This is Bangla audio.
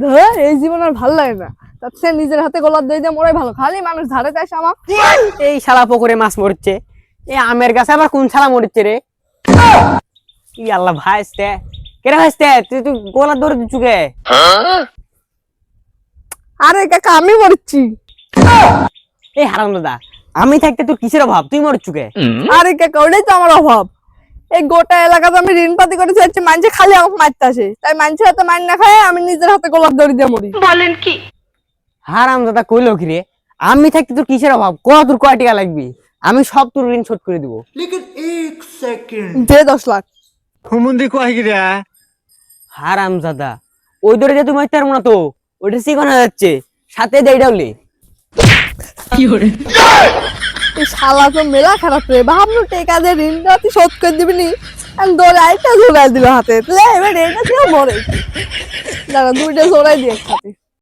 ধর এই জীবন আর ভালো লাগে না, তার সে নিজের হাতে গোলাপ দিয়ে দিয়ে মরাই ভালো, খালি মানুষ ধারে চাইছে আমার। এই শালা পুকুরে মাছ মরছে, এই আমের গাছে আবার কোন শালা মরছে রে? কি আল্লাহ ভাইস্তে, কেরে ভাইস্তে তুই গোলা ধরে দিচ্ছু কে? আরে কাকা আমি মরছি। এই হারাম দাদা, আমি থাকতে তোর কিসের অভাব, তুই মরছু কে? আরে কাকা ওটাই তো আমার অভাব, এই গোটা এলাকাতে আমি ঋণ পাতি করে চাইছি, মানুষে খালি আমাকে মারতে আসে, তাই মানুষের হাতে মার না খায় আমি নিজের হাতে গোলাপ দড়ি দিয়ে মরি। বলেন কি? হারাম দাদা কইলো কি রে, আমি থাকতে তোর কিসের অভাব, তোর কয় টাকা লাগবে, আমি সব তোর ঋণ শোধ করে দিব। দে 10 লাখ। হুমুন্দি কয় কি রে? হারাম দাদা ওই দড়ি দিয়ে তুমি মারতে পারবো না তো, ওইটা শিখানো যাচ্ছে, সাথে দেই ডাউলি। এই শালা তো মেলা খারাপ রে, ভাবলো টেকা দিয়ে ঋণটা তুই শোধ করে দিবি নি, আমি দৌড়ে আইটা জোড়াই দিল হাতে, এবার এটা দিয়ে মরে। দাঁড়া দুইটা জোড়াই দিয়ে একসাথে।